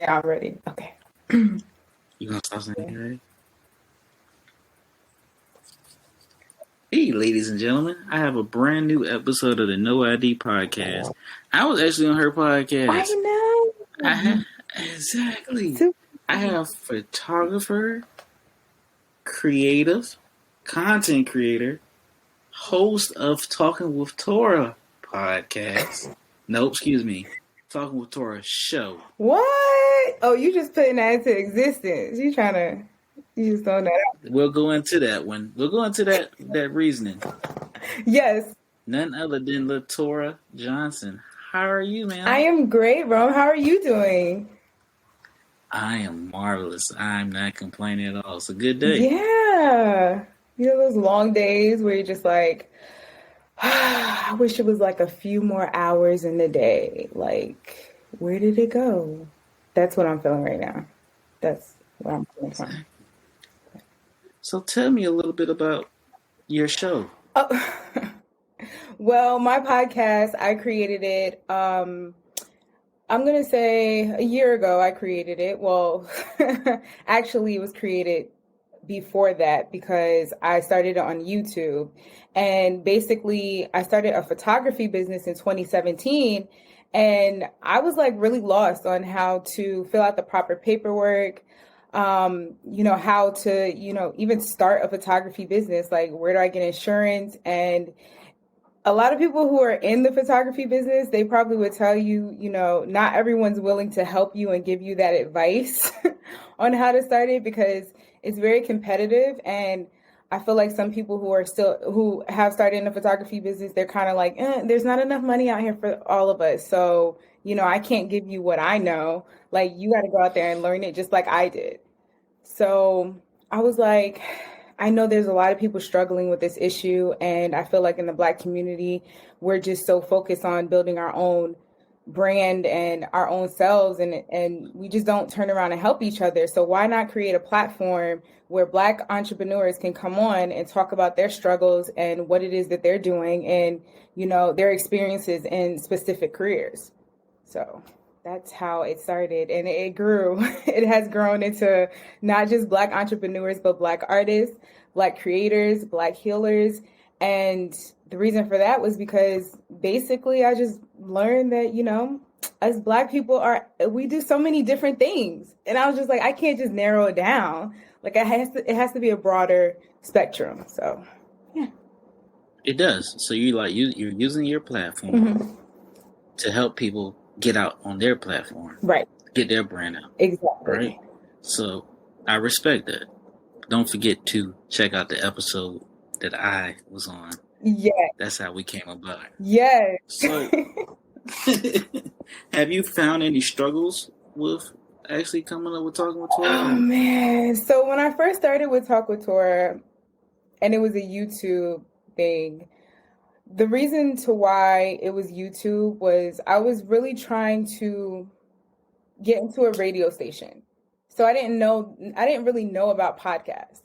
Yeah, I'm ready. Okay. You gonna stop saying right? Hey, ladies and gentlemen, I have a brand new episode of the No ID podcast. I was actually on her I podcast. I know. have exactly. Super. I have photographer, creative, content creator, host of Talking with Tora podcast. Nope, excuse me. Talking with Tora show. What? Oh, you just putting that into existence. You just throwing that out. We'll go into that one. We'll go into that reasoning. Yes, None other than LaTora Johnson. How are you, I ma'am? am great, Rome. How are you doing? I am marvelous. I'm not complaining at all. It's a good day. Yeah. You know those long days where you're just like, I wish it was like a few more hours in the day. Like, where did it go? That's what I'm feeling right now. That's what I'm feeling from. So tell me a little bit about your show. Oh, well, my podcast, I created it. I'm gonna say a year ago I created it. Well, actually, it was created before that because I started it on YouTube. And basically, I started a photography business in 2017. And I was like really lost on how to fill out the proper paperwork, how to, even start a photography business. Like, where do I get insurance? And a lot of people who are in the photography business, they probably would tell you, not everyone's willing to help you and give you that advice on how to start it because it's very competitive. And I feel like some people who have started in the photography business, they're kind of like, there's not enough money out here for all of us. So, I can't give you what I know. Like, you got to go out there and learn it just like I did. So I was like, I know there's a lot of people struggling with this issue. And I feel like in the Black community, we're just so focused on building our own brand and our own selves. And we just don't turn around and help each other. So why not create a platform where Black entrepreneurs can come on and talk about their struggles and what it is that they're doing and, their experiences in specific careers. So that's how it started and it grew. It has grown into not just Black entrepreneurs, but Black artists, Black creators, Black healers. And the reason for that was because basically I just learned that, us Black people we do so many different things. And I was just like, I can't just narrow it down. Like it has to be a broader spectrum. So yeah. It does. So you're using your platform Mm-hmm. to help people get out on their platform, Right. get their brand out, right? Exactly. So I respect that. Don't forget to check out the episode that I was on. Yeah. That's how we came about. Yes. So, have you found any struggles with actually coming up with Talking with Oh Tora? man. So when I first started with Talk with Tora and it was a YouTube thing, the reason to why it was YouTube was I was really trying to get into a radio station. So I didn't really know about podcasts.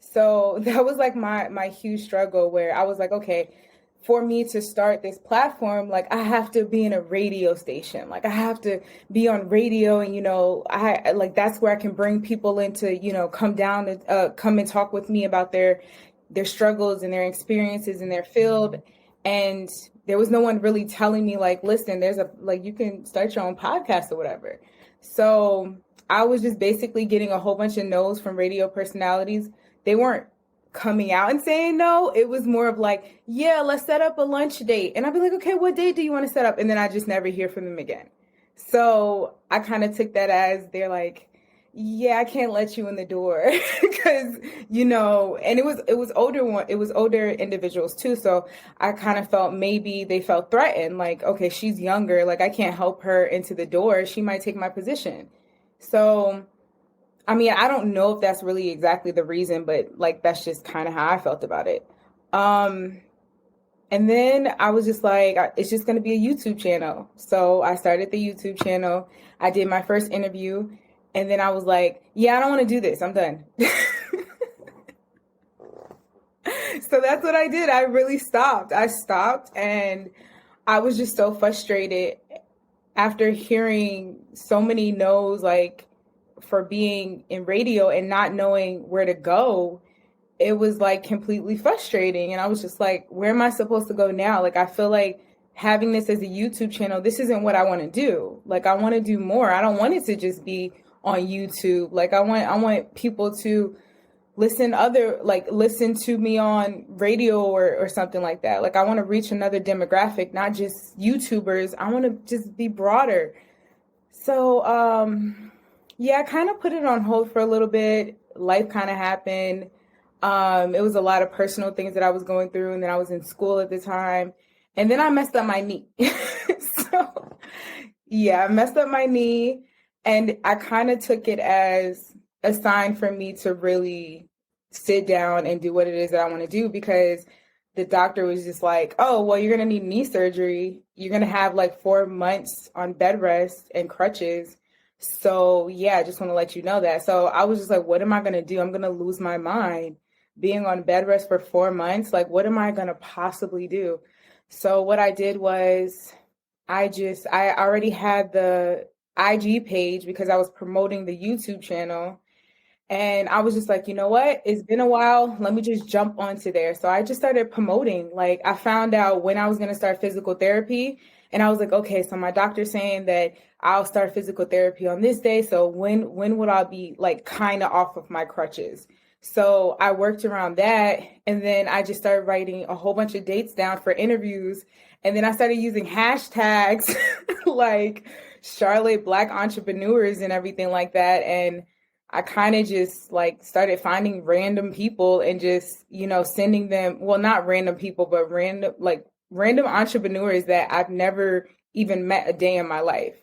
So that was like my huge struggle where I was like, okay, for me to start this platform, like I have to be in a radio station. Like I have to be on radio and I like that's where I can bring people into, come down and come and talk with me about their struggles and their experiences in their field. And there was no one really telling me like, listen, you can start your own podcast or whatever. So I was just basically getting a whole bunch of no's from radio personalities. They weren't coming out and saying no. It was more of like, yeah, let's set up a lunch date. And I'd be like, okay, what date do you want to set up? And then I just never hear from them again. So I kind of took that as they're like, yeah, I can't let you in the door because, and it was older individuals too. So I kind of felt maybe they felt threatened, like, okay, she's younger, like I can't help her into the door. She might take my position. So I mean, I don't know if that's really exactly the reason, but like that's just kind of how I felt about it. Um, and then I was just like, it's just going to be a YouTube channel. So I started the YouTube channel. I did my first interview, and then I was like, yeah, I don't want to do this. I'm done. So that's what I did. I really stopped. I stopped, and I was just so frustrated after hearing so many no's, like for being in radio and not knowing where to go, it was like completely frustrating. And I was just like, where am I supposed to go now? Like, I feel like having this as a YouTube channel, this isn't what I want to do. Like, I want to do more. I don't want it to just be on YouTube. Like, I want people to listen to me on radio or something like that. Like, I want to reach another demographic, not just YouTubers. I want to just be broader. So, yeah, I kind of put it on hold for a little bit. Life kind of happened. It was a lot of personal things that I was going through, and then I was in school at the time, and then I messed up my knee. So, yeah, I messed up my knee, and I kind of took it as a sign for me to really sit down and do what it is that I want to do, because the doctor was just like, oh, well, you're going to need knee surgery. You're going to have like 4 months on bed rest and crutches. So, yeah, I just want to let you know that. So I was just like, what am I going to do? I'm going to lose my mind being on bed rest for 4 months. Like, what am I going to possibly do? So what I did was I already had the IG page because I was promoting the YouTube channel. And I was just like, you know what? It's been a while. Let me just jump onto there. So I just started promoting. Like, I found out when I was going to start physical therapy. And I was like, okay, so my doctor's saying that I'll start physical therapy on this day. So when would I be like kind of off of my crutches? So I worked around that. And then I just started writing a whole bunch of dates down for interviews. And then I started using hashtags like Charlotte Black entrepreneurs and everything like that. And I kind of just like started finding random people and just, sending them, well, not random people, but random entrepreneurs that I've never even met a day in my life.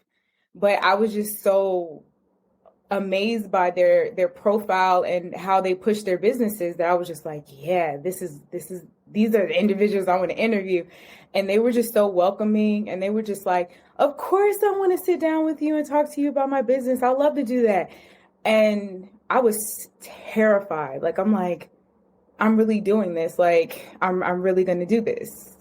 But I was just so amazed by their profile and how they push their businesses that I was just like, yeah, these are the individuals I want to interview. And they were just so welcoming, and they were just like, of course I want to sit down with you and talk to you about my business. I love to do that. And I was terrified. Like, I'm really doing this. Like, I'm really going to do this.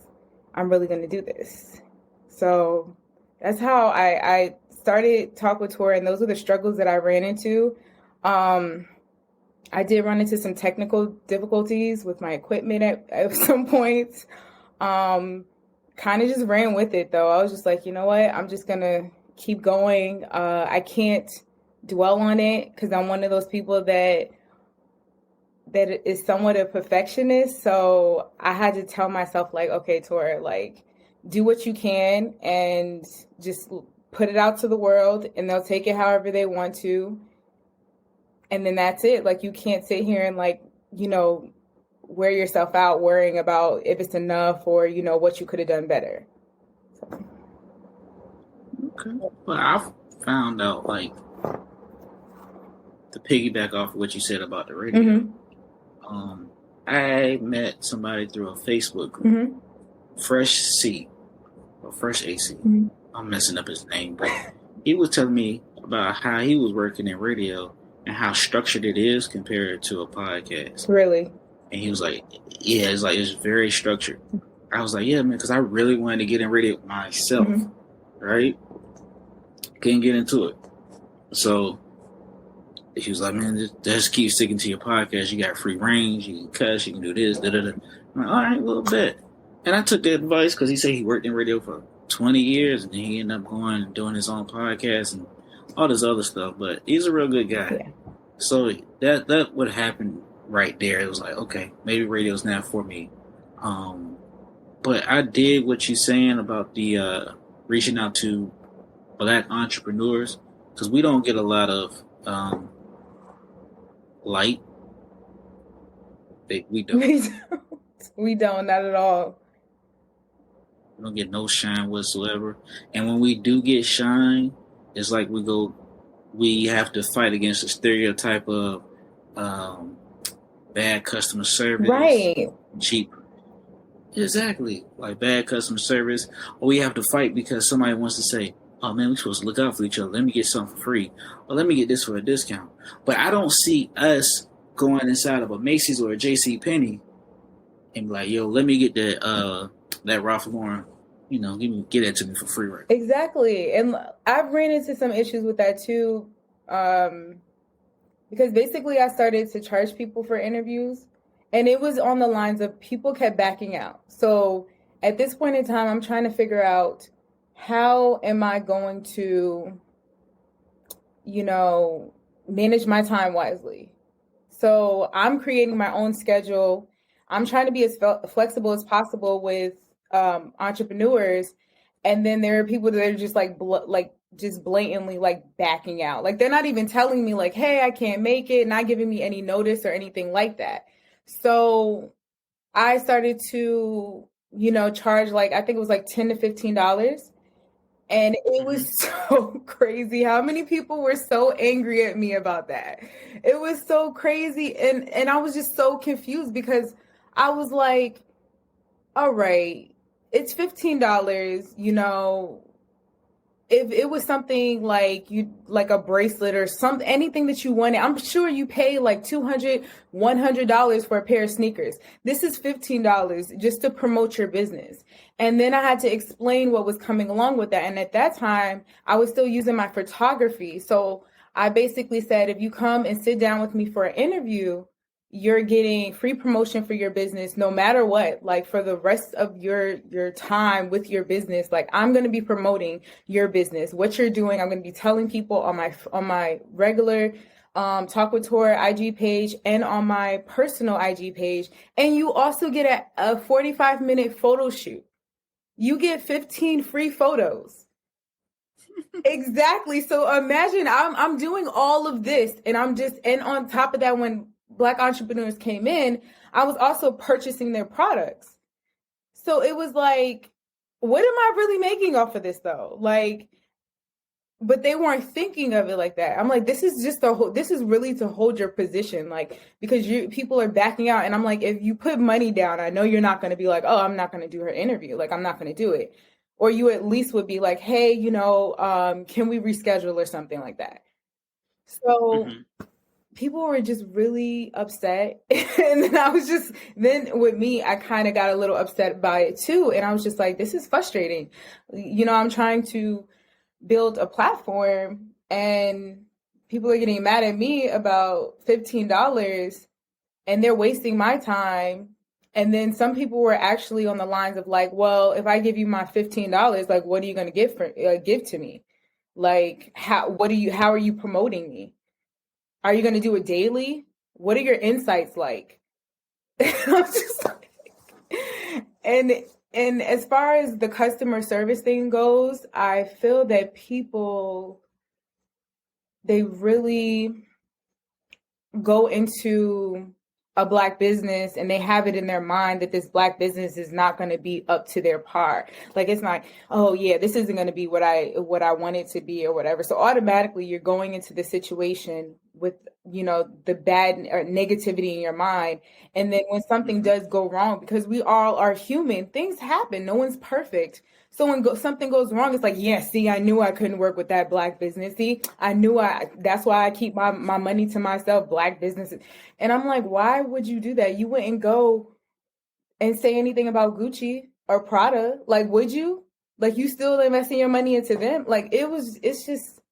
I'm really going to do this. So that's how I started Talk with Tora, and those are the struggles that I ran into. I did run into some technical difficulties with my equipment at some points. Kind of just ran with it, though. I was just like, you know what? I'm just going to keep going. I can't dwell on it because I'm one of those people that is somewhat a perfectionist. So I had to tell myself, like, okay, Tora, like, do what you can and just put it out to the world, and they'll take it however they want to. And then that's it. Like, you can't sit here and wear yourself out worrying about if it's enough or, what you could have done better. So. Okay. Well, I've found out, like, to piggyback off of what you said about the radio, mm-hmm. I met somebody through a Facebook group, mm-hmm. Fresh C, or Fresh AC. Mm-hmm. I'm messing up his name, but he was telling me about how he was working in radio and how structured it is compared to a podcast. Really? And he was like, yeah, it's very structured. I was like, yeah, man, because I really wanted to get in radio myself, mm-hmm. right? Couldn't get into it. So he was like, man, just keep sticking to your podcast. You got free range. You can cuss. You can do this, da-da-da. I'm like, all right, a little bit. And I took the advice because he said he worked in radio for 20 years, and then he ended up going and doing his own podcast and all this other stuff. But he's a real good guy. Yeah. So that would happen right there. It was like, okay, maybe radio's not for me. But I did what you're saying about the reaching out to Black entrepreneurs, because we don't get a lot of light. We don't. We don't, not at all. We don't get no shine whatsoever. And when we do get shine, it's like we have to fight against the stereotype of bad customer service. Right. Cheap. Exactly. Like bad customer service. Or we have to fight because somebody wants to say, oh man, we're supposed to look out for each other. Let me get something for free. Or let me get this for a discount. But I don't see us going inside of a Macy's or a JC Penney and be like, yo, let me get that Ralph Lauren, get that to me for free, right? Exactly. And I've ran into some issues with that too. Because basically I started to charge people for interviews, and it was on the lines of people kept backing out. So at this point in time, I'm trying to figure out how am I going to, manage my time wisely. So I'm creating my own schedule. I'm trying to be as flexible as possible with entrepreneurs, and then there are people that are just just blatantly like backing out. Like they're not even telling me like, "Hey, I can't make it," not giving me any notice or anything like that. So I started to, charge like I think it was like $10 to $15. And it was so crazy how many people were so angry at me about that. It was so crazy. And I was just so confused because I was like, all right, it's $15, if it was something like like a bracelet or something, anything that you wanted, I'm sure you pay like $200, $100 for a pair of sneakers. This is $15 just to promote your business. And then I had to explain what was coming along with that. And at that time, I was still using my photography. So I basically said, if you come and sit down with me for an interview, you're getting free promotion for your business no matter what. Like for the rest of your time with your business, like I'm going to be promoting your business, what you're doing. I'm going to be telling people on my regular Talk With Tora IG page and on my personal IG page. And you also get a 45-minute photo shoot. You get 15 free photos. Exactly. So imagine I'm doing all of this, and and on top of that, when Black entrepreneurs came in, I was also purchasing their products. So it was like, what am I really making off of this though? Like, but they weren't thinking of it like that. I'm like, this is really to hold your position, like, because people are backing out. And I'm like, if you put money down, I know you're not going to be like, oh, I'm not going to do her interview. Like, I'm not going to do it. Or you at least would be like, hey, can we reschedule or something like that? So people were just really upset. And then with me, I kind of got a little upset by it too. And I was just like, this is frustrating. I'm trying to build a platform and people are getting mad at me about $15 and they're wasting my time. And then some people were actually on the lines of like, well, if I give you my $15, like, what are you going to give to me? Like, how are you promoting me? Are you going to do it daily? What are your insights like? I'm just like, and as far as the customer service thing goes, I feel that people, they really go into a Black business and they have it in their mind that this Black business is not going to be up to their par. Like, it's not, oh yeah, this isn't going to be what I want it to be or whatever. So automatically you're going into the situation with, the bad or negativity in your mind. And then when something does go wrong, because we all are human, things happen. No one's perfect. So when something goes wrong, it's like, yeah, see, I knew I couldn't work with that Black business. See, that's why I keep my money to myself, Black businesses. And I'm like, why would you do that? You wouldn't go and say anything about Gucci or Prada. Like, would you? Like, you still investing your money into them? Like, it's just,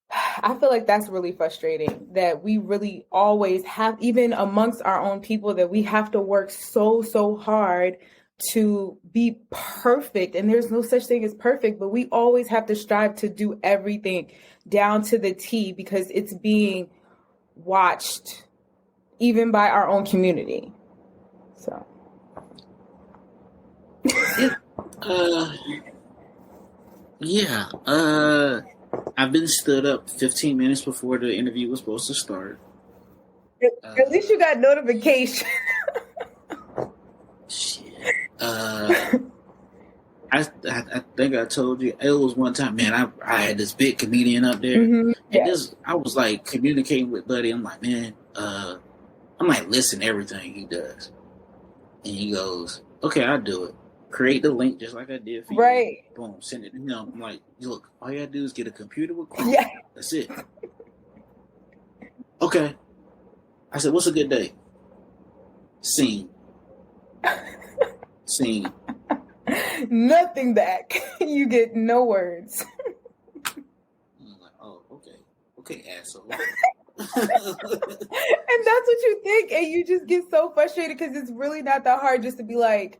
I feel like that's really frustrating that we really always have, even amongst our own people, that we have to work so, so hard to be perfect. And there's no such thing as perfect, but we always have to strive to do everything down to the T because it's being watched even by our own community. So. I've been stood up 15 minutes before the interview was supposed to start. At least you got notification. Shit. I think I told you it was one time, man. I had this big comedian up there, and I was like communicating with Buddy. I'm like, man, I'm like, listen to everything he does, and he goes, okay, I'll do it. Create the link just like I did for you. Right. Boom, send it. I'm like, look, all you gotta do is get a computer with Chrome. Yeah. That's it. Okay. I said, what's a good day? Scene. Nothing back. You get no words. I'm like, oh, okay, asshole. And that's what you think, and you just get so frustrated because it's really not that hard just to be like,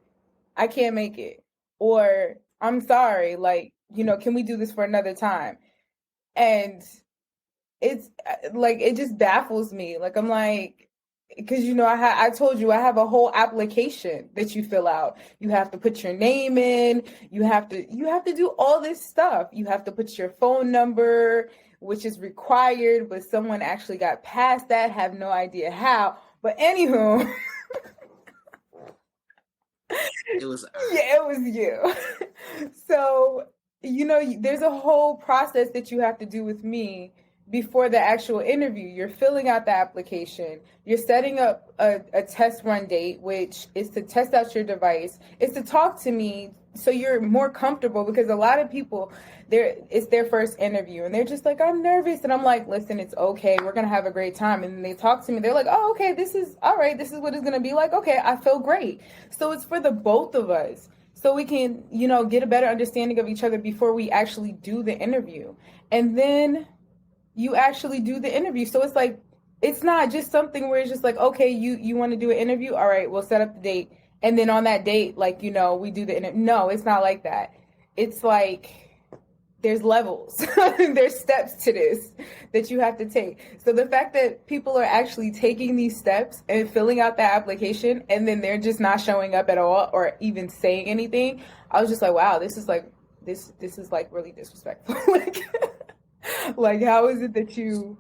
I can't make it, or I'm sorry, like, can we do this for another time? And it's like, it just baffles me. Like, I'm like, because I told you I have a whole application that you fill out. You have to put your name in. You have to do all this stuff. You have to put your phone number, which is required, but someone actually got past that. Have no idea how. But anywho, It was yeah, it was you. So, there's a whole process that you have to do with me before the actual interview. You're filling out the application. You're setting up a test run date, which is to test out your device. It's to talk to me so you're more comfortable, because a lot of people, it's their first interview and they're just like, I'm nervous. And I'm like, listen, it's okay. We're going to have a great time. And then they talk to me. They're like, oh, okay, this is all right. This is what it's going to be like. Okay, I feel great. So it's for the both of us, so we can, get a better understanding of each other before we actually do the interview. And then you actually do the interview. So it's like, it's not just something where it's just like, okay, you want to do an interview? All right, we'll set up the date. And then on that date, like, we do the interview. No, it's not like that. It's like, there's levels. There's steps to this that you have to take. So the fact that people are actually taking these steps and filling out that application, and then they're just not showing up at all or even saying anything, I was just like, wow, this is like really disrespectful. Like, how is it that you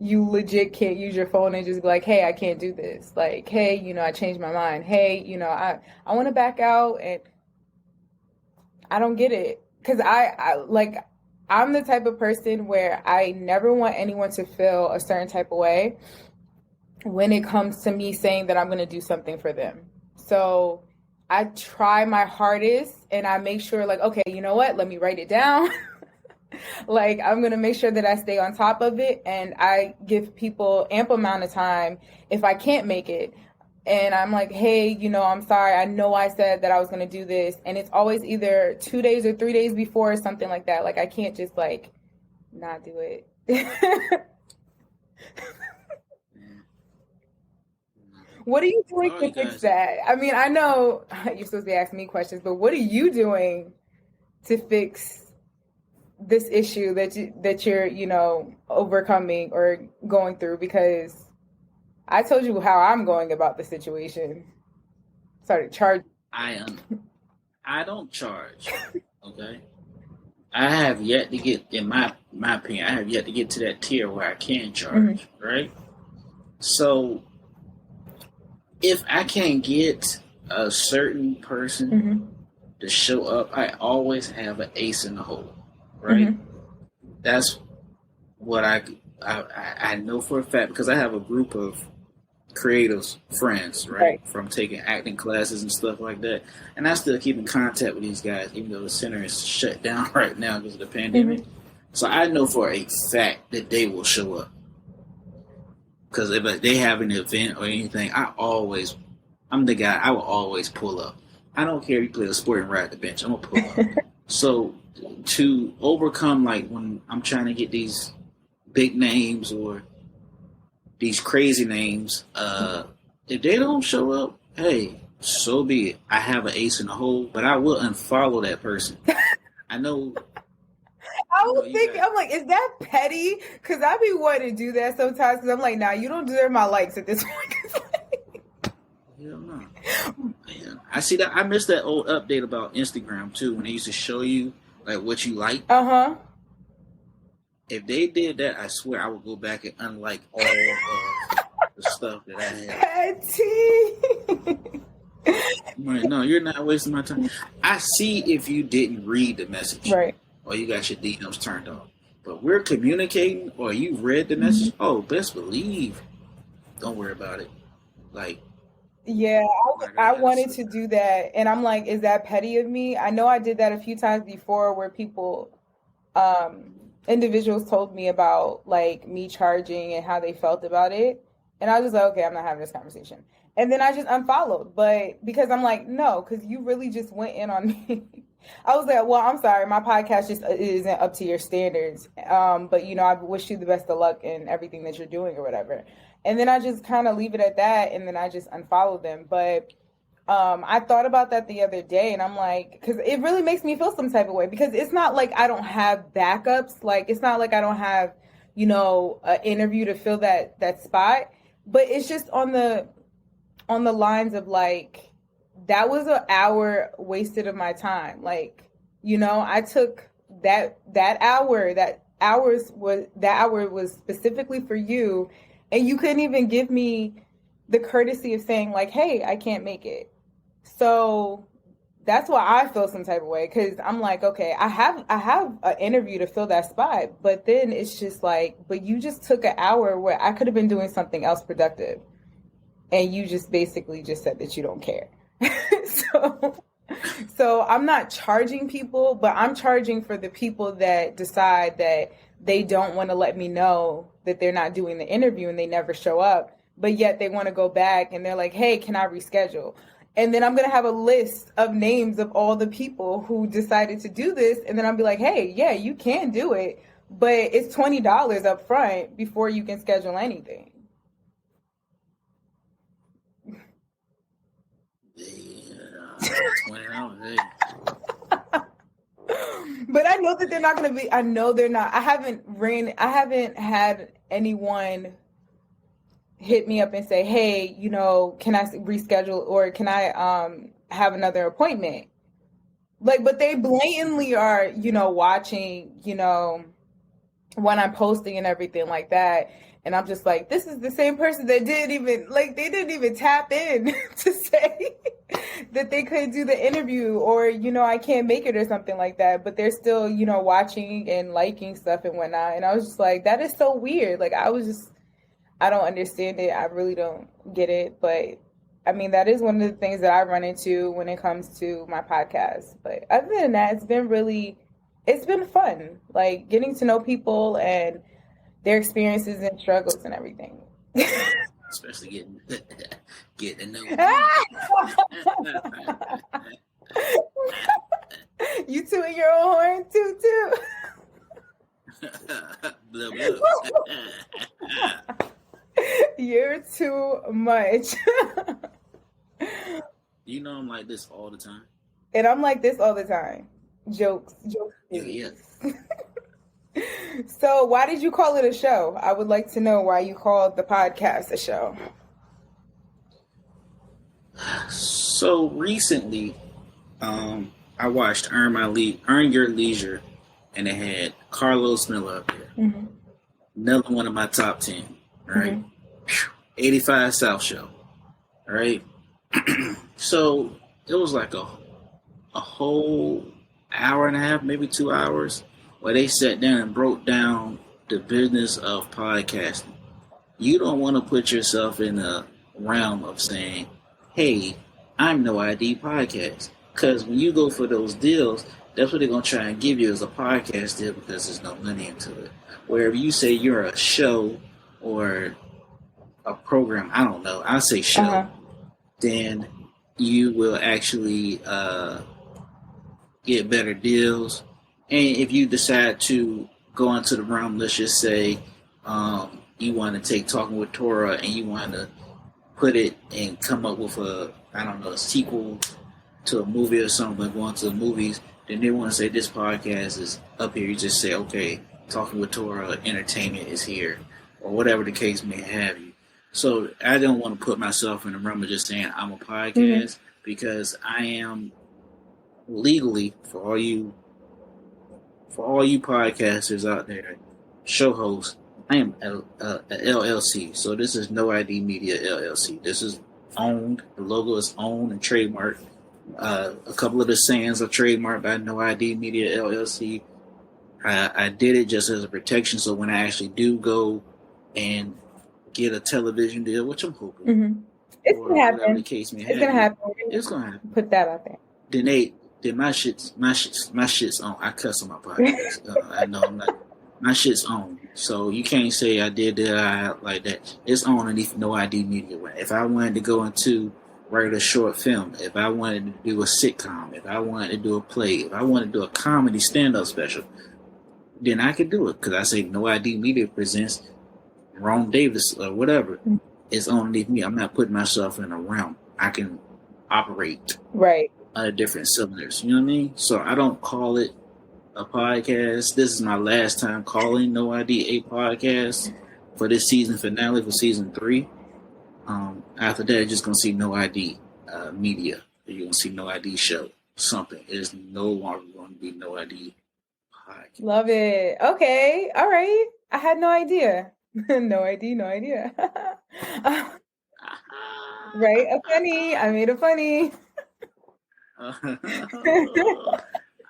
legit can't use your phone and just be like, hey, I can't do this. Like, hey, I changed my mind. Hey, I want to back out. And I don't get it. Because I'm the type of person where I never want anyone to feel a certain type of way when it comes to me saying that I'm going to do something for them. So I try my hardest and I make sure, like, okay, you know what? Let me write it down. Like, I'm going to make sure that I stay on top of it, and I give people ample amount of time if I can't make it. And I'm like, hey, I'm sorry. I know I said that I was going to do this. And it's always either 2 days or 3 days before or something like that. Like, I can't just, like, not do it. What are you doing to fix that? I mean, I know you're supposed to be asking me questions, but what are you doing to fix this issue that you're, overcoming or going through? Because I told you how I'm going about the situation. Started charging. I don't charge. Okay. I have yet to get, in my opinion, I have yet to get to that tier where I can charge, right? So if I can't get a certain person to show up, I always have an ace in the hole, right? That's what I know for a fact, because I have a group of creatives friends, right? From taking acting classes and stuff like that. And I still keep in contact with these guys, even though the center is shut down right now because of the pandemic. So I know for a fact that they will show up. Because if they have an event or anything, I'm the guy, I will always pull up. I don't care if you play a sport and ride the bench, I'm going to pull up. So to overcome, like, when I'm trying to get these big names or these crazy names, if they don't show up, hey, so be it. I have an ace in the hole, but I will unfollow that person. I know. I was thinking, I'm like, is that petty? Because I be wanting to do that sometimes, because I'm like, nah, you don't deserve my likes at this point. Hell no. Man, I see that. I missed that old update about Instagram too, when they used to show you like what you like. If they did that, I swear I would go back and unlike all of the stuff that I had. Petty. Right, no, you're not wasting my time. I see if you didn't read the message, right, or you got your DMs turned on. But we're communicating, or you read the message. Oh, best believe. Don't worry about it. Like, yeah, I wanted to do that, and I'm like, is that petty of me? I know I did that a few times before, where people, individuals told me about like me charging and how they felt about it, and I was just like, okay, I'm not having this conversation. And then I just unfollowed, but because I'm like, no, because you really just went in on me. I was like, well, I'm sorry, my podcast just isn't up to your standards. But I wish you the best of luck in everything that you're doing or whatever. And then I just kind of leave it at that, and then I just unfollow them. But I thought about that the other day, and I'm like, because it really makes me feel some type of way, because it's not like I don't have backups. Like, it's not like I don't have, an interview to fill that spot. But it's just on the lines of like, that was an hour wasted of my time. Like, I took that hour was specifically for you, and you couldn't even give me the courtesy of saying like, hey, I can't make it. So that's why I feel some type of way, because I'm like, okay, I have an interview to fill that spot, but then it's just like, but you just took an hour where I could have been doing something else productive, and you just basically just said that you don't care. so I'm not charging people, but I'm charging for the people that decide that they don't want to let me know that they're not doing the interview and they never show up, but yet they want to go back and they're like, hey, can I reschedule? And then I'm going to have a list of names of all the people who decided to do this. And then I'll be like, hey, yeah, you can do it, but it's $20 up front before you can schedule anything. But I know that they're not going to be, I know they're not. I haven't had anyone hit me up and say, hey, can I reschedule, or can I have another appointment? Like, but they blatantly are, watching, when I'm posting and everything like that. And I'm just like, this is the same person that they didn't even tap in to say that they couldn't do the interview, or, I can't make it or something like that. But they're still, watching and liking stuff and whatnot. And I was just like, that is so weird. Like, I don't understand it. I really don't get it. But I mean, that is one of the things that I run into when it comes to my podcast. But other than that, it's been fun, like getting to know people and their experiences and struggles and everything. Especially getting to know you tooting your own horn too. Blah, blah. You're too much. I'm like this all the time. And I'm like this all the time. Jokes. Yeah. So why did you call it a show? I would like to know why you called the podcast a show. So recently, I watched Earn Your Leisure, and it had Carlos Miller up there. Mm-hmm. Another one of my top 10, right? Mm-hmm. 85 South Show, right? So it was like a whole hour and a half, maybe 2 hours, where they sat down and broke down the business of podcasting. You don't want to put yourself in a realm of saying, hey, I'm No ID Podcast. Because when you go for those deals, that's what they're going to try and give you as a podcast deal, because there's no money into it. Wherever you say you're a show or a program, I don't know, I say show, then you will actually get better deals. And if you decide to go into the realm, let's just say you want to take Talking with Tora and you want to put it and come up with a sequel to a movie or something, going to the movies, then they want to say this podcast is up here. You just say, okay, Talking with Tora Entertainment is here, or whatever the case may have you. So I don't want to put myself in the realm of just saying I'm a podcast, because I am legally, for all you podcasters out there, show hosts, I am a LLC. So this is No ID Media LLC. This is owned. The logo is owned and trademarked. A couple of the sayings are trademarked by No ID Media LLC. I did it just as a protection, so when I actually do go and get a television deal, which I'm hoping, it's gonna happen. The case may it's gonna happen. It's gonna happen. Put that out there. Then my shit's on. I cuss on my podcast. I know I'm not. My shit's on. So you can't say I did that like that. It's on underneath No ID Media. If I wanted to go into write a short film, if I wanted to do a sitcom, if I wanted to do a play, if I wanted to do a comedy stand-up special, then I could do it because I say No ID Media presents Ron Davis or whatever. It's underneath me. I'm not putting myself in a realm. I can operate Right. under different cylinders. You know what I mean? So I don't call it a podcast. This is my last time calling No ID a podcast for this season finale for season 3. After that, you're just gonna see No ID Media. You're gonna see No ID Show. Something. It is no longer going to be No ID podcast. Love it. Okay. All right. I had no idea. No idea. No idea. Right. A funny. I made a funny.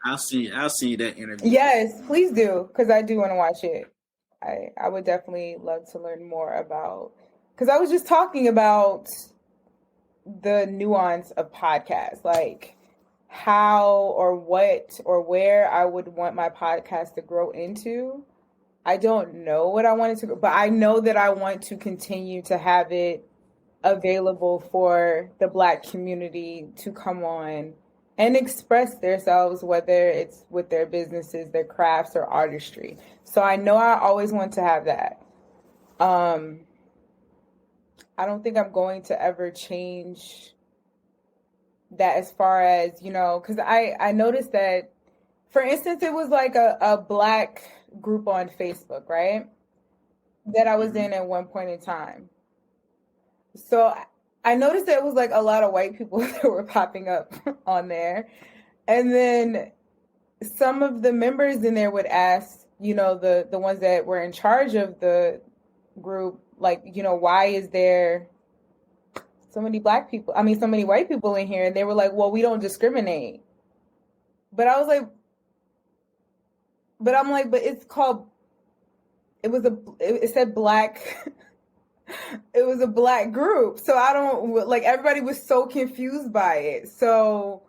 I'll see that interview. Yes, please do, because I do want to watch it. I would definitely love to learn more about, because I was just talking about the nuance of podcasts, like how or what or where I would want my podcast to grow into. I don't know what I want it to, but I know that I want to continue to have it available for the Black community to come on and express themselves, whether it's with their businesses, their crafts, or artistry. So I know I always want to have that. I don't think I'm going to ever change that as far as, because I noticed that, for instance, it was like a Black group on Facebook, right? That I was in at one point in time. So I noticed that it was like a lot of white people that were popping up on there. And then some of the members in there would ask, the ones that were in charge of the group, like, why is there so many Black people? I mean, so many white people in here. And they were like, well, we don't discriminate. But I was like, but it's called, it said Black. It was a Black group. So I don't, like, everybody was so confused by it. So,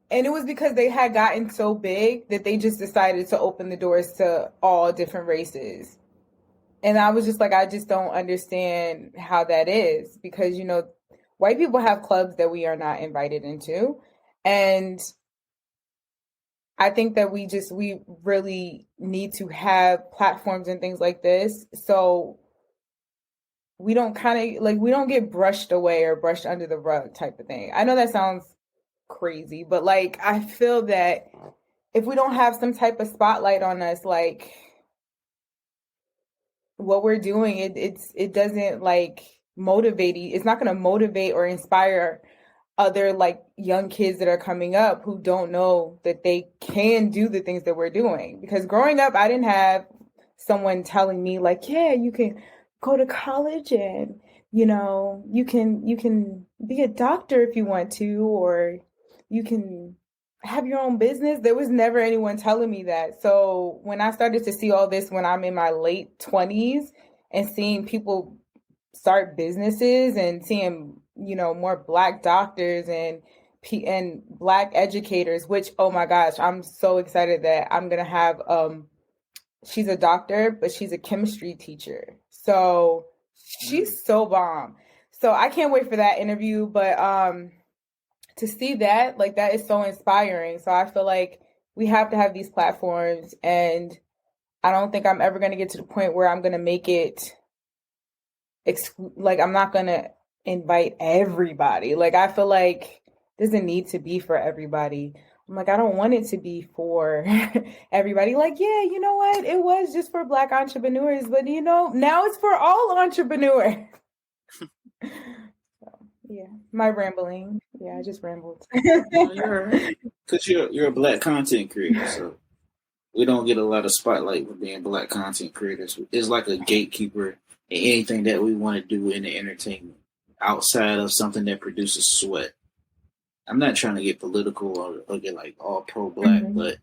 and it was because they had gotten so big that they just decided to open the doors to all different races. And I was just like, I just don't understand how that is, because, white people have clubs that we are not invited into. And I think that we really need to have platforms and things like this. So we don't we don't get brushed away or brushed under the rug type of thing. I know that sounds crazy, but like, I feel that if we don't have some type of spotlight on us, like what we're doing, it doesn't like motivate. It's not going to motivate or inspire other like young kids that are coming up who don't know that they can do the things that we're doing. Because growing up, I didn't have someone telling me like, yeah, you can go to college and you can be a doctor if you want to, or you can have your own business. There was never anyone telling me that. So when I started to see all this when I'm in my late 20s and seeing people start businesses and seeing more Black doctors and Black educators, which, oh my gosh, I'm so excited that I'm gonna have she's a doctor, but she's a chemistry teacher. So she's so bomb. So I can't wait for that interview. But to see that, like, that is so inspiring. So I feel like we have to have these platforms, and I don't think I'm ever going to get to the point where I'm going to make it like, I'm not going to invite everybody. Like, I feel like it doesn't need to be for everybody. I'm like, I don't want it to be for everybody. Like, yeah, you know what? It was just for Black entrepreneurs, but now it's for all entrepreneurs. So, yeah, my rambling. Yeah, I just rambled. No, you're right. Because you're a Black content creator, so we don't get a lot of spotlight with being Black content creators. It's like a gatekeeper in anything that we want to do in the entertainment outside of something that produces sweat. I'm not trying to get political or get like all pro-Black, but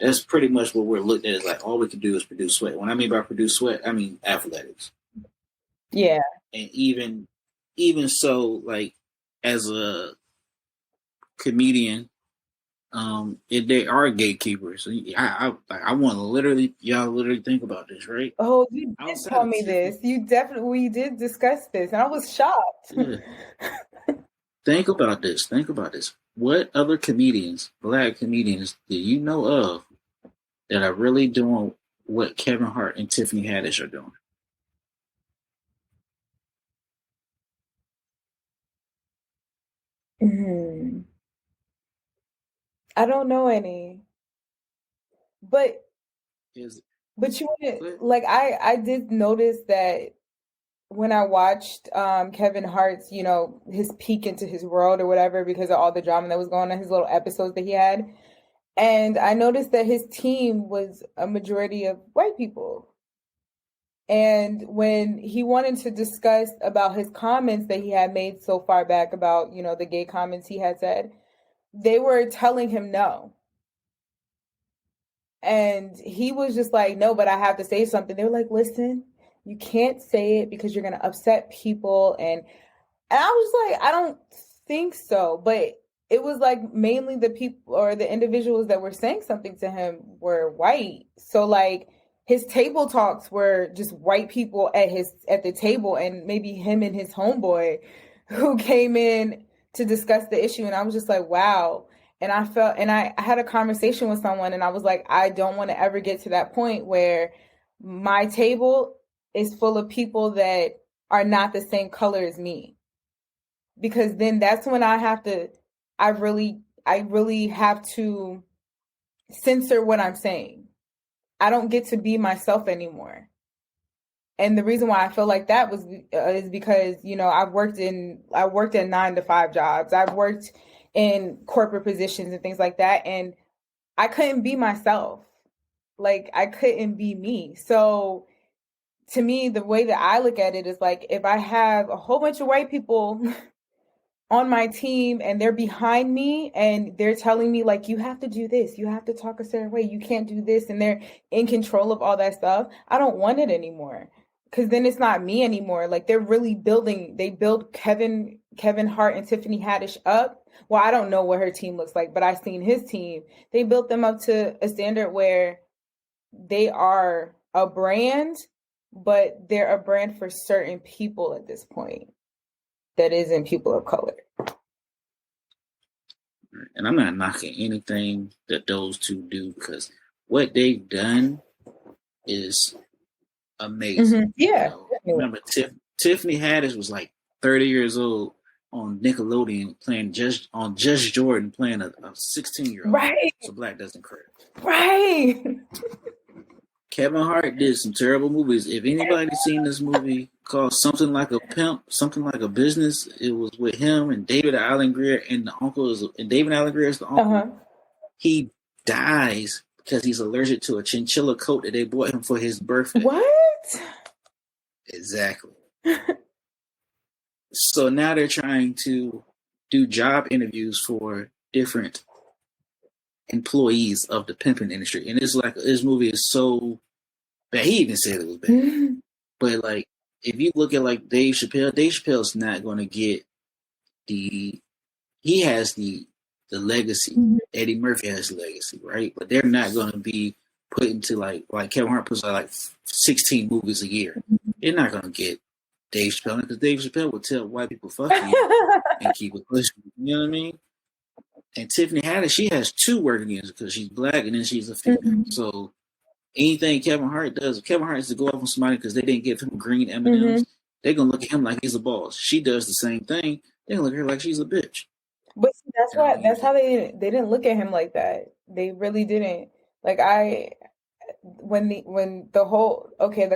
that's pretty much what we're looked at as, like, all we can do is produce sweat. When I mean by produce sweat, I mean athletics. Yeah. And even so, like, as a comedian, They are gatekeepers. So I want to literally think about this, right? Oh, you did Outside tell of me Tiffany, this. You definitely, we did discuss this, and I was shocked. yeah. Think about this. Think about this. What other comedians, black comedians, do you know of that are really doing what Kevin Hart and Tiffany Haddish are doing? Mhm. I don't know any, but Is but you wouldn't what? like. I did notice that when I watched Kevin Hart's, his peek into his world or whatever, because of all the drama that was going on, his little episodes that he had, and I noticed that his team was a majority of white people. And when he wanted to discuss about his comments that he had made so far back about, the gay comments he had said, they were telling him no. And he was just like, no, but I have to say something. They were like, listen, you can't say it because you're going to upset people. And I was like, I don't think so. But it was like mainly the people or the individuals that were saying something to him were white. So like his table talks were just white people at the table, and maybe him and his homeboy who came in to discuss the issue. And I was just like, wow. And I had a conversation with someone, and I was like, I don't want to ever get to that point where my table is full of people that are not the same color as me, because then that's when I really have to censor what I'm saying. I don't get to be myself anymore. And the reason why I feel like that was is because I worked in 9 to 5 jobs. I've worked in corporate positions and things like that, and I couldn't be myself. Like I couldn't be me. So to me, the way that I look at it is like if I have a whole bunch of white people on my team and they're behind me and they're telling me like, you have to do this, you have to talk a certain way, you can't do this, and they're in control of all that stuff, I don't want it anymore, because then it's not me anymore. Like they build Kevin Hart and Tiffany Haddish up. Well, I don't know what her team looks like, but I've seen his team. They built them up to a standard where they are a brand, but they're a brand for certain people at this point that isn't people of color. And I'm not knocking anything that those two do because what they've done is amazing. Mm-hmm. Yeah. Remember Tiffany Haddish was like 30 years old on Nickelodeon playing Just Jordan playing a 16-year-old. Right. So black doesn't credit. Right. Kevin Hart did some terrible movies. If anybody's seen this movie called Something Like a Pimp, Something Like a Business, it was with him and David Allen Greer, and the uncle is, and David Allen Greer is the uncle. Uh-huh. He dies because he's allergic to a chinchilla coat that they bought him for his birthday. What? Exactly. So now they're trying to do job interviews for different employees of the pimping industry, and it's like this movie is so bad. He even said it was bad. Mm-hmm. But like, if you look at like Dave Chappelle's not going to get the. He has the legacy. Mm-hmm. Eddie Murphy has legacy, right? But they're not going to be put into like Kevin Hart puts out like 16 movies a year. They're not going to get Dave Chappelle because Dave Chappelle would tell white people "fuck you" and keep it pushing. You know what I mean? And Tiffany Haddish, she has 2 working years because she's black and then she's a female. Mm-hmm. So anything Kevin Hart does, if Kevin Hart has to go off on somebody because they didn't give him green M&Ms, they're gonna look at him like he's a boss. She does the same thing. They're gonna look at her like she's a bitch. But see, that's how they didn't look at him like that. They really didn't. Like the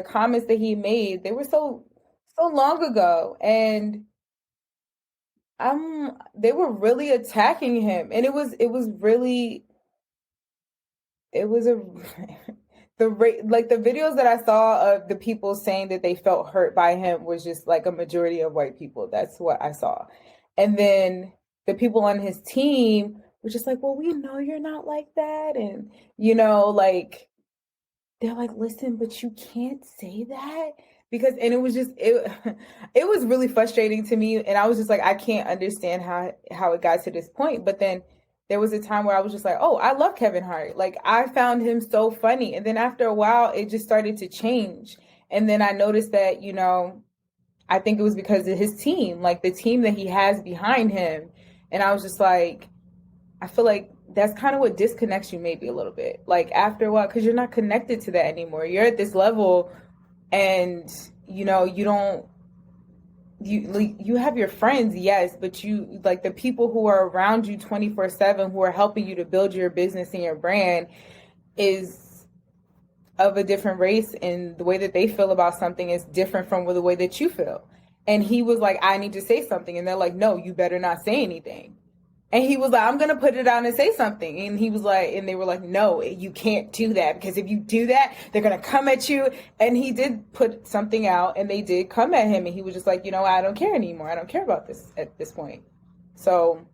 comments that he made, they were so long ago, and they were really attacking him, and it was really it was a like the videos that I saw of the people saying that they felt hurt by him was just like a majority of white people. That's what I saw. And then the people on his team were just like, well, we know you're not like that. And, like, they're like, listen, but you can't say that. And it was just, it was really frustrating to me. And I was just like, I can't understand how it got to this point. But then there was a time where I was just like, oh, I love Kevin Hart. Like, I found him so funny. And then after a while, it just started to change. And then I noticed that, you know, I think it was because of his team, like the team that he has behind him. And I was just like, I feel like that's kind of what disconnects you maybe a little bit. Like after a while, because you're not connected to that anymore. You're at this level and, you know, you have your friends, yes, but you like the people who are around you 24/7 who are helping you to build your business and your brand is of a different race, and the way that they feel about something is different from the way that you feel. And he was like, I need to say something. And they're like, no, you better not say anything. And he was like, I'm going to put it down and say something. And he was like, and they were like, no, you can't do that, because if you do that, they're going to come at you. And he did put something out and they did come at him. And he was just like, you know, I don't care anymore. I don't care about this at this point. So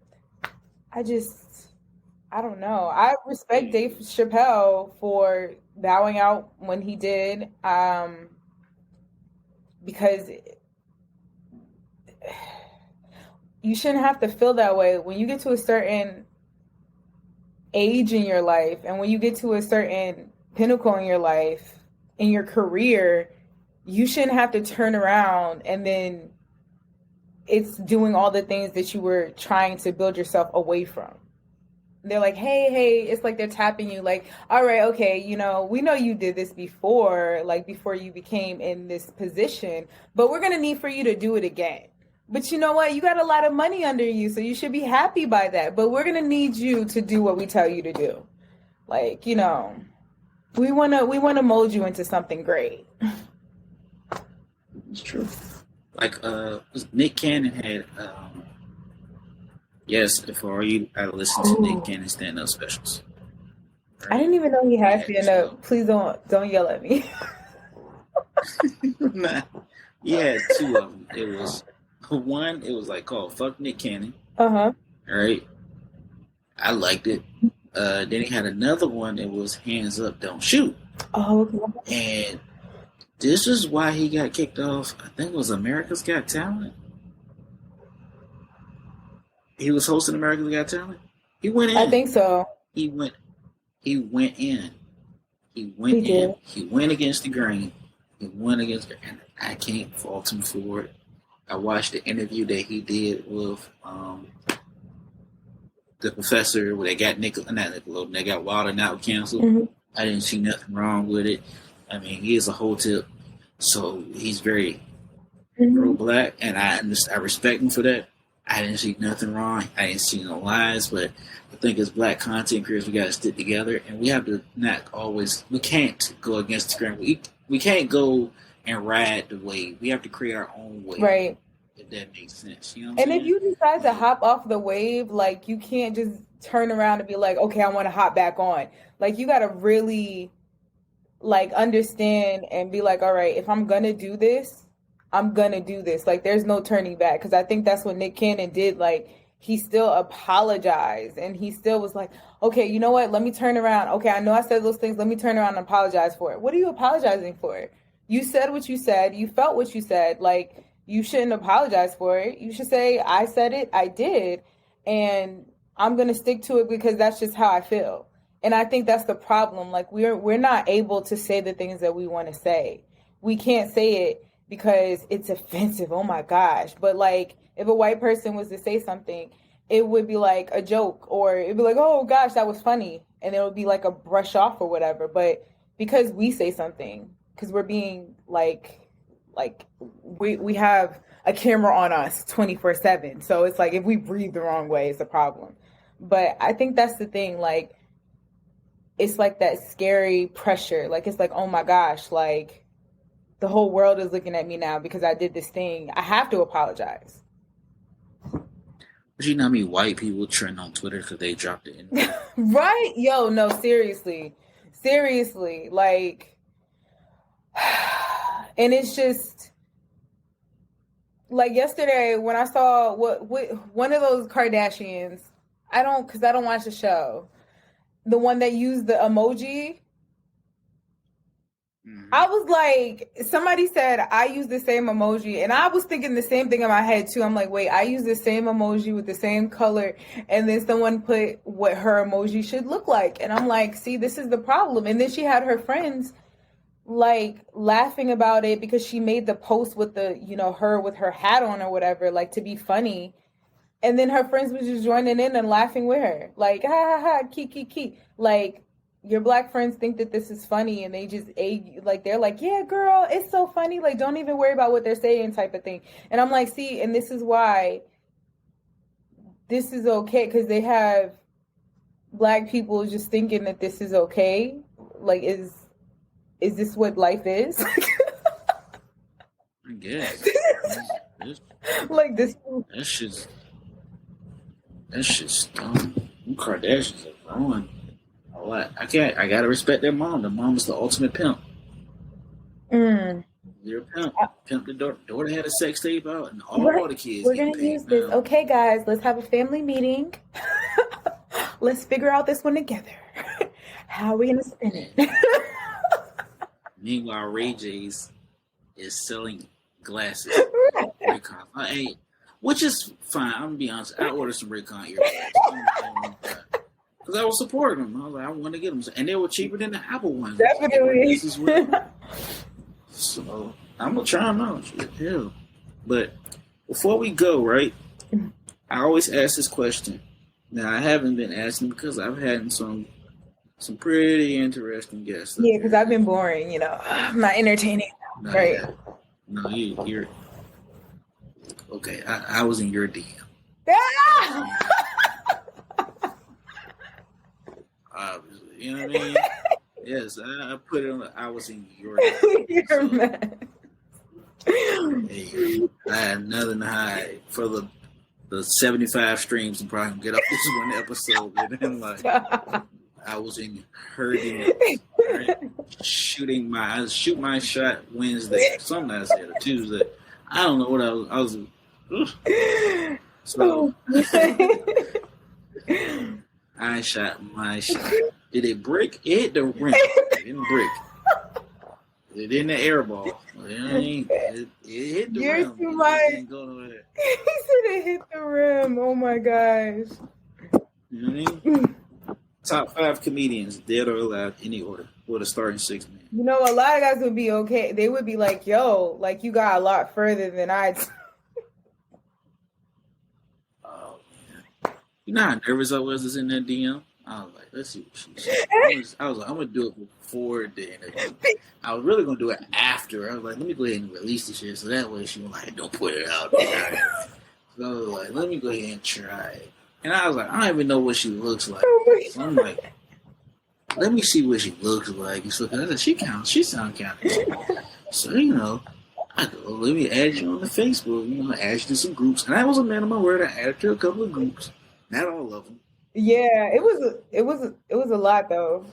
I don't know. I respect Dave Chappelle for bowing out when he did, because you shouldn't have to feel that way. When you get to a certain age in your life, and when you get to a certain pinnacle in your life, in your career, you shouldn't have to turn around and then it's doing all the things that you were trying to build yourself away from. They're like, hey, it's like they're tapping you like, all right, okay, you know, we know you did this before, like before you became in this position, but we're going to need for you to do it again. But you know what? You got a lot of money under you, so you should be happy by that. But we're going to need you to do what we tell you to do. Like, you know, we want to mold you into something great. It's true. Like Nick Cannon had yes, for all you I listen to Nick Cannon stand-up specials. Right? I didn't even know he had stand-up. Please don't yell at me. Nah. Yeah, two of them. It was one, it was like called Fuck Nick Cannon. Uh-huh. Right? I liked it. Then he had another one that was Hands Up, Don't Shoot. Oh, okay. And this is why he got kicked off. I think it was America's Got Talent. He was hosting America's Got Talent. He went in. I think so. He went in. He went against the grain. He went against it, and I can't fault him for it. I watched the interview that he did with the professor where they got Nickelodeon. They got Wild 'N Out canceled. Mm-hmm. I didn't see nothing wrong with it. I mean, he is a whole tip, so he's very pro-black, and I respect him for that. I didn't see nothing wrong. I didn't see no lies, but I think as black content creators, we got to stick together, and we have to not always. We can't go against the grain. We can't go and ride the wave. We have to create our own wave. Right. If that makes sense. You know what I'm saying? If you decide to hop off the wave, like you can't just turn around and be like, okay, I want to hop back on. Like you got to really like understand and be like, all right, if I'm going to do this, I'm going to do this. Like there's no turning back. Cause I think that's what Nick Cannon did. Like he still apologized and he still was like, okay, you know what? Let me turn around. Okay. I know I said those things. Let me turn around and apologize for it. What are you apologizing for? You said what you said. You felt what you said. Like you shouldn't apologize for it. You should say, I said it. I did. And I'm going to stick to it because that's just how I feel. And I think that's the problem. Like we're not able to say the things that we want to say. We can't say it because it's offensive. Oh my gosh. But like if a white person was to say something, it would be like a joke or it'd be like, oh gosh, that was funny. And it would be like a brush off or whatever. But because we say something, because we're being like we have a camera on us 24/7. So it's like if we breathe the wrong way, it's a problem. But I think that's the thing. Like, it's like that scary pressure. Like, it's like, oh my gosh, like the whole world is looking at me now because I did this thing. I have to apologize. But you know how many white people trend on Twitter because they dropped it in? Right? Yo, no, seriously. Like, and it's just like yesterday when I saw what one of those Kardashians, because I don't watch the show. The one that used the emoji. I was like, somebody said I use the same emoji, and I was thinking the same thing in my head too. I'm like, wait, I use the same emoji with the same color, and then someone put what her emoji should look like, and I'm like, see, this is the problem. And then she had her friends like laughing about it because she made the post with the, her with her hat on or whatever, like to be funny. And then her friends was just joining in and laughing with her. Like, ha ha ha, key. Like, your black friends think that this is funny and they just like they're like, yeah, girl, it's so funny. Like, don't even worry about what they're saying type of thing. And I'm like, see, and this is why this is okay, because they have black people just thinking that this is okay. Like, is this what life is? I guess. Like this. That's just dumb. Them Kardashians are growing a lot. I gotta respect their mom. The mom is the ultimate pimp. You're a pimp. Pimp the daughter. Daughter had a sex tape out, and all the kids. We're gonna use this. Okay, guys, let's have a family meeting. Let's figure out this one together. How are we gonna spin it? Meanwhile, Ray J's is selling glasses. Hey, which is fine. I'm gonna be honest. I ordered some Raycon earbuds because I was supporting them. I was like, I want to get them, and they were cheaper than the Apple ones. Definitely. So I'm gonna try them out. Hell. But before we go, right? I always ask this question. Now I haven't been asking because I've had some pretty interesting guests. Yeah, because I've been boring. I'm not entertaining. No, right? Yeah. No, you're okay. I was in your DM. Obviously, you know what I mean. Yes, I put it on. I was in your DM. You're mad. Hey, I had nothing to hide for the 75 streams and probably get up this one episode. And then I was in her DM, right? I shoot my shot Wednesday, something I said, or Tuesday. I don't know what I was. So I shot my shot. Did it break? It hit the rim. It didn't break. It didn't air ball. It hit the rim. Too much. He said it hit the rim. Oh my gosh. You know what I mean? Top 5 comedians, dead or alive, any order, with a starting 6 man. A lot of guys would be okay. They would be like, yo, like you got a lot further than I did. Oh, man. You know how nervous I was in that DM? I was like, let's see what she said. I was like, I'm going to do it before the interview. I was really going to do it after. I was like, let me go ahead and release the shit so that way she was like, don't put it out there. So I was like, let me go ahead and try it. And I was like, I don't even know what she looks like. So I'm like, let me see what she looks like. So she sounds kind of. So, I go, let me add you on the Facebook. Add you to some groups. And I was a man of my word. I added to a couple of groups. Not all of them. Yeah, it was a lot though.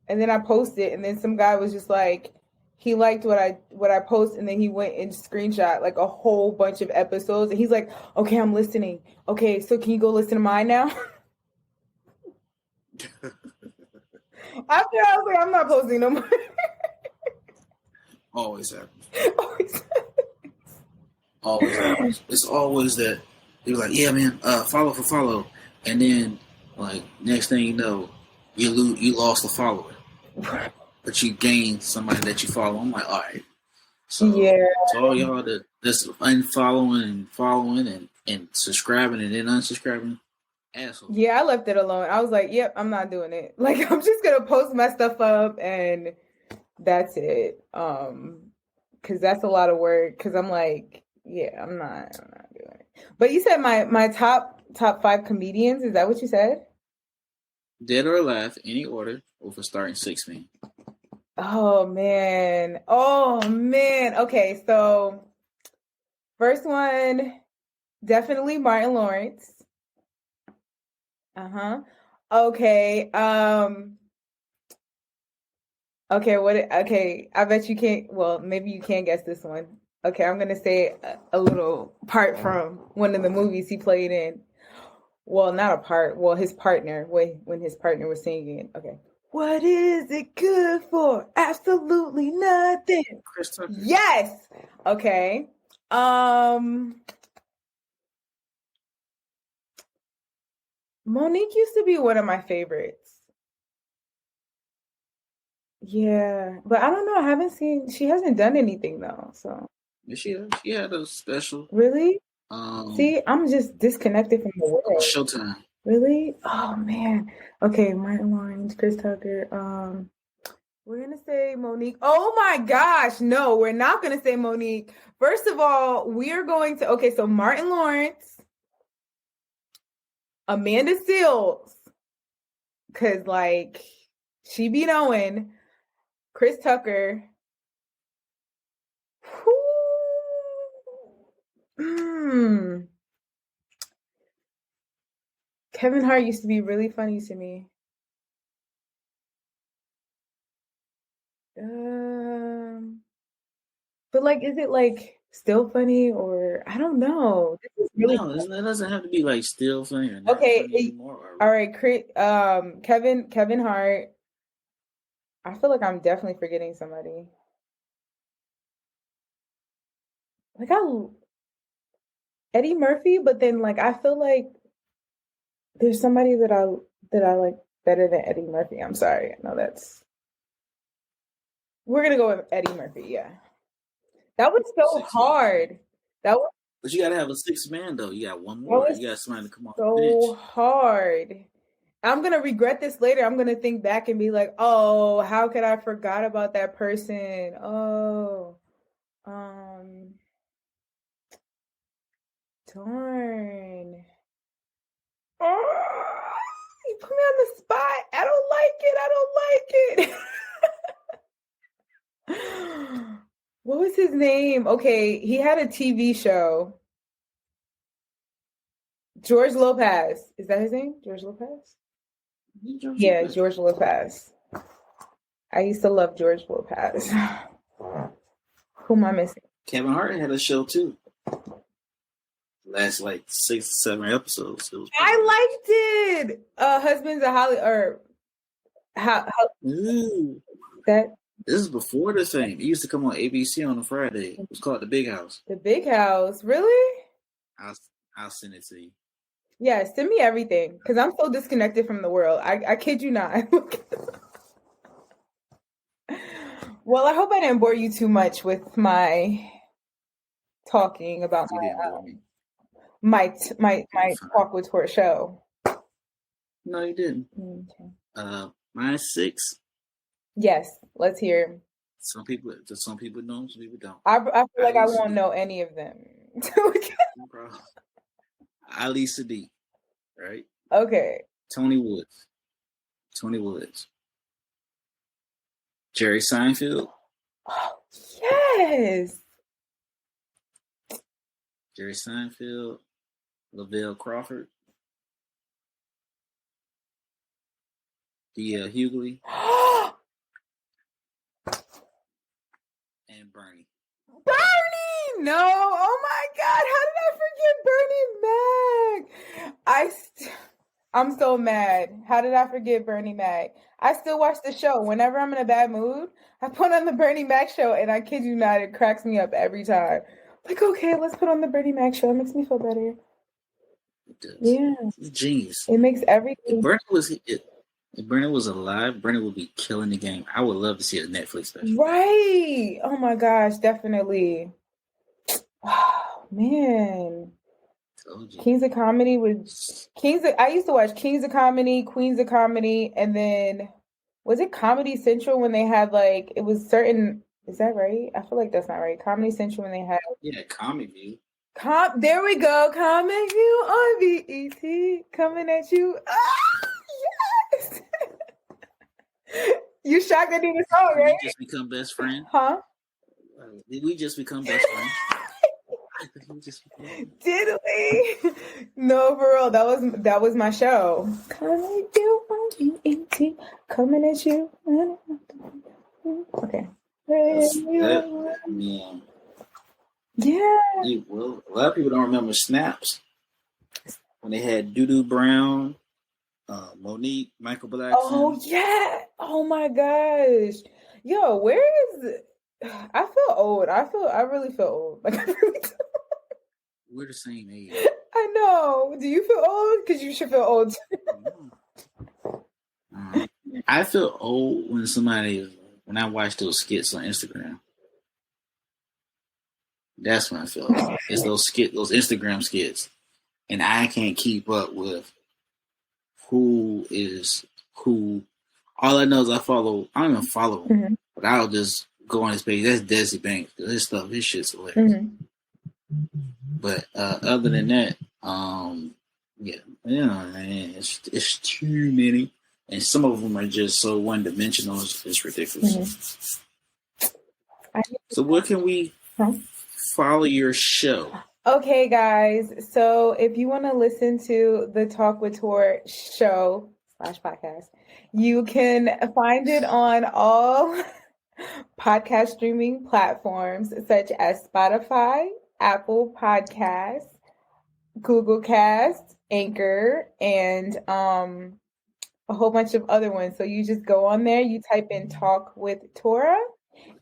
And then I posted, and then some guy was just like, he liked what I posted, and then he went and screenshot like a whole bunch of episodes, and he's like, okay, I'm listening. Okay, so can you go listen to mine now? After I was like, I'm not posting no more. Always happens. Always happens. It's always that they're like, yeah, man, follow for follow, and then like next thing you know, you lost a follower. But you gain somebody that you follow. I'm like, all right. So, yeah. So all y'all that's unfollowing and following and subscribing and then unsubscribing, asshole. Yeah, I left it alone. I was like, yep, I'm not doing it. Like, I'm just gonna post my stuff up and that's it. Because that's a lot of work. Because I'm like, yeah, I'm not doing it. But you said my top 5 comedians. Is that what you said? Dead or alive, any order, or for starting 6 man. Oh man. Okay, so first one, definitely Martin Lawrence. Okay. Okay, I bet you can't. Well, maybe you can't guess this one. Okay, I'm gonna say a little part from one of the movies he played in. Well, not a part. Well, his partner when his partner was singing. Okay. What is it good for? Absolutely nothing. Chris Tucker. Yes. Okay. Monique used to be one of my favorites. Yeah, but I don't know. I haven't seen. She hasn't done anything though. So She had a special. really, Um, see, I'm just disconnected from the on world. Showtime. Really? Oh man. Okay, Martin Lawrence, Chris Tucker. We're gonna say Monique. Oh my gosh, no, we're not gonna say Monique. First of all, we are going to. Okay, so Martin Lawrence, Amanda Seales, because like she be knowing. Chris Tucker. Kevin Hart used to be really funny to me. But like, is it like still funny or I don't know? This is really No, it doesn't have to be like still funny or not okay. funny anymore. All right, Kevin Hart. I feel like I'm definitely forgetting somebody. Like Eddie Murphy, but then like I feel like there's somebody that I like better than Eddie Murphy. I'm sorry. No, we're gonna go with Eddie Murphy. Yeah, that was so hard. That was. But you gotta have a sixth man though. You got one more. You got somebody to come off the So bench. hard. I'm gonna regret this later. I'm gonna think back and be like, oh, how could I forgot about that person? Oh, darn. Oh, you put me on the spot. I don't like it. What was his name? Okay, he had a TV show. George Lopez. Is that his name? George Lopez? Yeah, George Lopez. I used to love George Lopez. Who am I missing? Kevin Hart had a show too. Last like 6 or 7 episodes. I liked it. Husbands of Holly or how that. This is before the thing. It used to come on ABC on a Friday. It was called The Big House. The Big House, really? I'll send it to you. Yeah, send me everything because I'm so disconnected from the world. I kid you not. Well, I hope I didn't bore you too much with my talking about my Talk With Tora show. No, you didn't. Okay. Mine's 6. Yes, let's hear. Some people know, some people don't. I feel like I won't know any of them. Ali Sadiq, right? Okay. Tony Woods. Jerry Seinfeld. Oh, yes. Jerry Seinfeld. Lavelle Crawford. D.L. Hughley. And Bernie. No! Oh my God! How did I forget Bernie Mac? I'm so mad. How did I forget Bernie Mac? I still watch the show. Whenever I'm in a bad mood, I put on the Bernie Mac show, and I kid you not, it cracks me up every time. Like, okay, let's put on the Bernie Mac show. It makes me feel better. It does. Yeah. It's genius. It makes everything. If Bernie was alive, Bernie would be killing the game. I would love to see a Netflix special. Right. Oh my gosh, definitely. Oh man. Kings of Comedy I used to watch Kings of Comedy, Queens of Comedy, and then was it Comedy Central when they had like it was certain is that right? I feel like that's not right. Comedy Central when they had Comic View. There we go. Comic View on BET coming at you. Ah, yes. You shocked I did the song, right? Did we just become best friends? Huh? Did we just become best friends? Did we? No, for real. That was my show. Coming at you on BET, coming at you. Okay. Yeah. Well, a lot of people don't remember Snaps when they had Doo Doo Brown Monique, Michael Oh Blackson. yeah. Oh my gosh. Yo, where is I feel old. I really feel old. Like I really do. We're the same age. I know. Do you feel old? Because you should feel old. I feel old when I watch those skits on Instagram. That's when I feel old. It's those Instagram skits, and I can't keep up with who is who. All I know is I don't even follow him, Mhm. but I'll just go on his page. That's Desi Banks. His shit's hilarious. But other than that, yeah, man, it's too many, and some of them are just so one dimensional. It's ridiculous. So where can we follow your show? Okay, guys. So if you want to listen to the Talk with Tor show / podcast, you can find it on all podcast streaming platforms such as Spotify, Apple Podcasts, Google Cast, Anchor, and a whole bunch of other ones. So you just go on there, you type in Talk with Tora,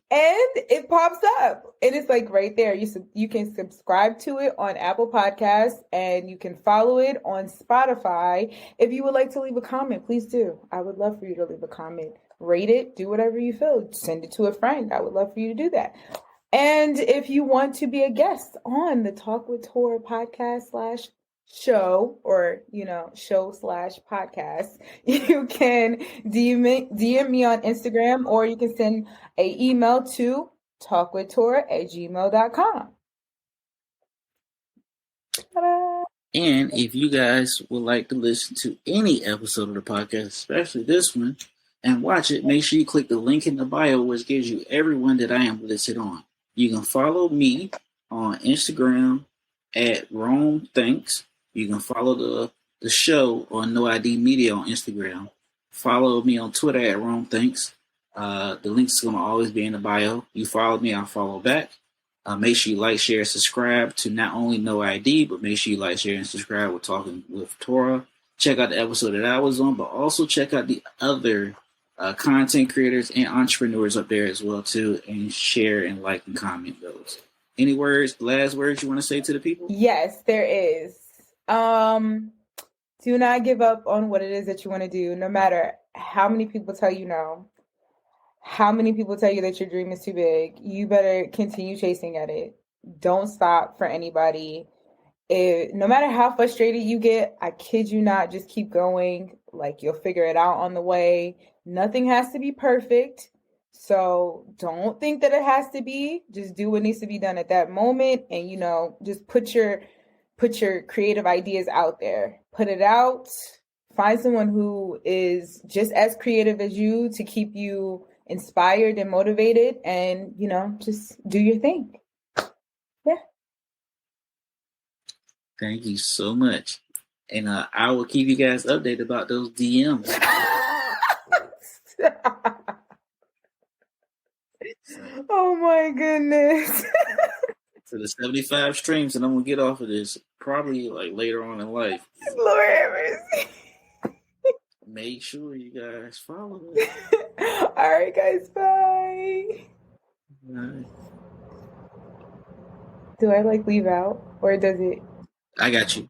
and it pops up. And it's like right there. You can subscribe to it on Apple Podcasts, and you can follow it on Spotify. If you would like to leave a comment, please do. I would love for you to leave a comment. Rate it, do whatever you feel. Send it to a friend. I would love for you to do that. And if you want to be a guest on the Talk with Tora podcast / show, or show / podcast, you can DM me on Instagram, or you can send an email to talkwithtora@gmail.com. Ta-da! And if you guys would like to listen to any episode of the podcast, especially this one, and watch it, make sure you click the link in the bio, which gives you every one that I am listed on. You can follow me on Instagram at Rome Thanks. You can follow the show on No ID Media on Instagram. Follow me on Twitter at Rome Thanks. The link's going to always be in the bio. You follow me, I'll follow back. Make sure you like, share, subscribe to not only No ID, but make sure you like, share, and subscribe with Talking with Tora. Check out the episode that I was on, but also check out the other content creators and entrepreneurs up there as well too, and share and like and comment those. Any last words you want to say to the people? Yes, there is. Do not give up on what it is that you want to do, no matter how many people tell you no. How many people tell you that your dream is too big? You better continue chasing at it. Don't stop for anybody. No matter how frustrated you get, I kid you not, just keep going. Like, you'll figure it out on the way. Nothing has to be perfect. So don't think that it has to be. Just do what needs to be done at that moment. And, just put your creative ideas out there. Put it out. Find someone who is just as creative as you to keep you inspired and motivated, and just do your thing. Yeah. Thank you so much, and I will keep you guys updated about those DMs. Oh my goodness. To the 75 streams, and I'm gonna get off of this probably like later on in life. Lord have mercy. Make sure you guys follow it. All right, guys. Bye. Right. Do I leave out, or does it? I got you.